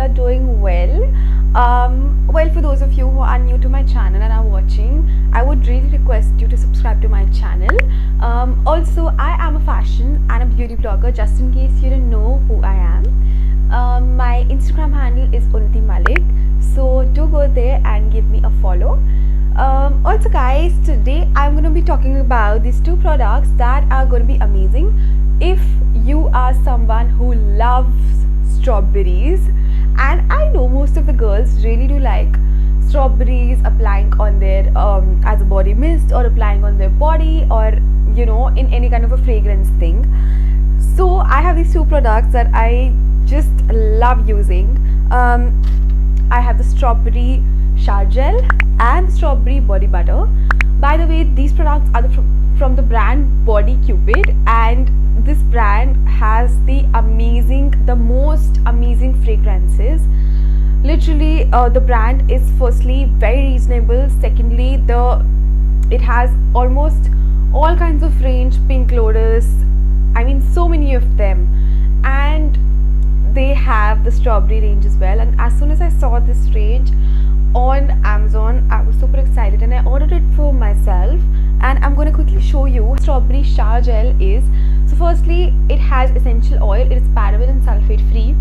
are doing well. Well, for those of you who are new to my channel and are watching, I would really request you to subscribe to my channel. Also, I am a fashion and a beauty blogger, just in case you don't know who I am. My Instagram handle is Unnati, so do go there and give me a follow. Also guys, today I'm going to be talking about these two products that are going to be amazing if you are someone who loves strawberries. And I know most of the girls really do like strawberries applying on their as a body mist, or applying on their body, or you know, in any kind of a fragrance thing. So I have these two products that I just love using. I have the strawberry shower gel and strawberry body butter. By the way, these products are from the brand Body Cupid, and this brand has the most amazing fragrances. Literally, the brand is firstly very reasonable. Secondly, it has almost all kinds of range, Pink Lotus, I mean so many of them, and they have the strawberry range as well. And as soon as I saw this range on Amazon, I was super excited and I ordered it for myself. And I'm going to quickly show you what strawberry shower gel is. So firstly, it has essential oil. It is paraben and sulfate free.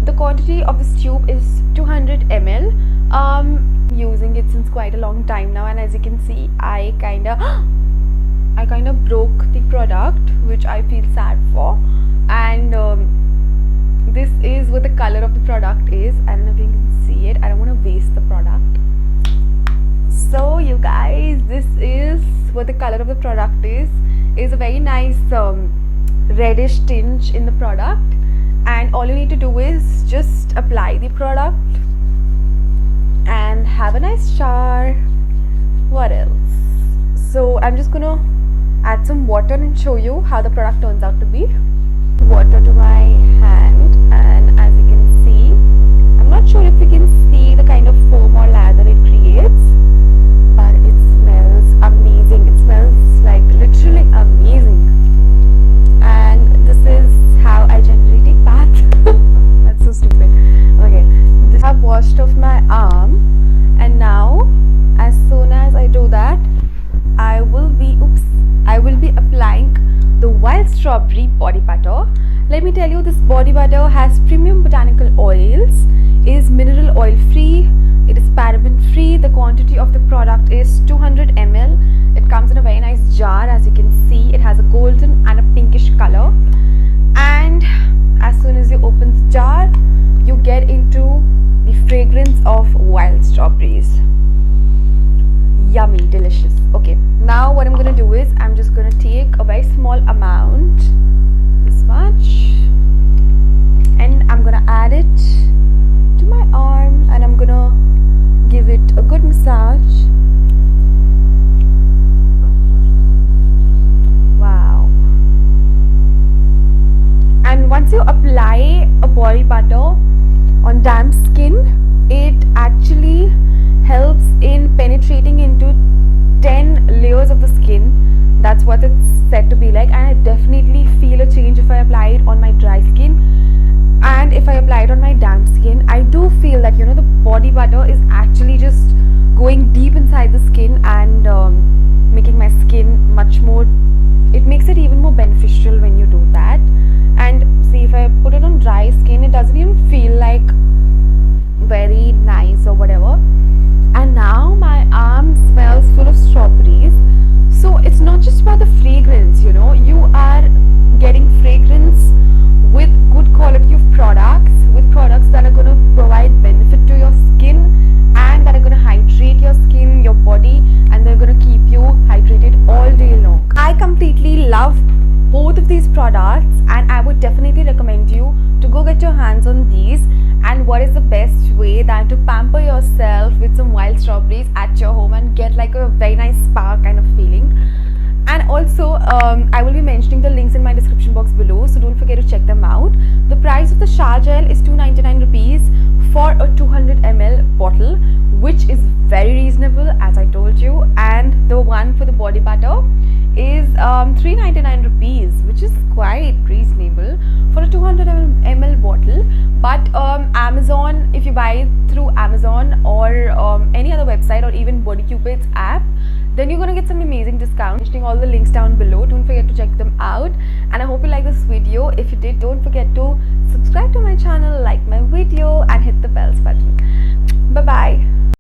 The quantity of this tube is 200 ml. Using it since quite a long time now, and as you can see, I kind of broke the product, which I feel sad for. And this is what the color of the product is. I don't know if you can see it. I don't want to waste the product. So you guys, this is what the color of the product is. It's a very nice reddish tinge in the product, and all you need to do is just apply the product and have a nice shower. What else? So I'm just gonna add some water and show you how the product turns out to be. Water to my hand, and as you can see, I'm not sure if you can see the kind of foam or lather it creates, but it smells amazing. It smells like literally amazing. And this is how I generally take bath. That's so stupid. Okay, I have washed off my arm, and now as soon as I do that, I will be applying the wild strawberry body butter. Let me tell you, this body butter has premium botanical oils, is mineral oil free, it is paraben free. The quantity of the product is 200 ml. It comes in a very nice jar. As you can see, it has a golden and a pinkish color, and as soon as you open the jar, you get into the fragrance of wild strawberries. Yummy, delicious. Okay, now what I'm gonna do is I'm just gonna take a very small amount, this much, and I'm gonna add it to my arm, and I'm gonna give it a good massage. Wow. And once you apply a body butter on damp skin, it actually helps in penetrating into 10 layers of the skin. That's what it's said to be like, and I definitely feel a change if I apply it on my dry skin, and if I apply it on my damp skin. I do feel that, you know, the body butter is actually just going deep inside the skin and making my skin much more, it makes it even more beneficial when you do that. And see, if I put it on dry skin, it doesn't even feel like very nice or whatever. And now my arm smells full of strawberries. So it's not just about the fragrance, you know, you are getting fragrance with good quality of products, with products that are going to provide benefit to your skin, and that are going to hydrate your skin, your body, and they're going to keep you hydrated all day long. I completely love both of these products, and I would definitely recommend you to go get your hands on these. And what is the best way than to pamper yourself with some wild strawberries at your home and get like a very nice spa kind of feeling. And also I will be mentioning the links in my description box below, so don't forget to check them out. The price of the shower gel is 299 rupees for a 200 ml bottle, which is very reasonable, as I told you. And the one for the body butter is 399 rupees, which is quite reasonable for a 200 ml bottle. But Amazon, if you buy it through Amazon or any other website or even Body Cupid's app, then you're gonna get some amazing discounts. Mentioning all the links down below. Don't forget to check them out. And I hope you like this video. If you did, don't forget to subscribe to my channel, like my video, and hit the bells button. Bye bye.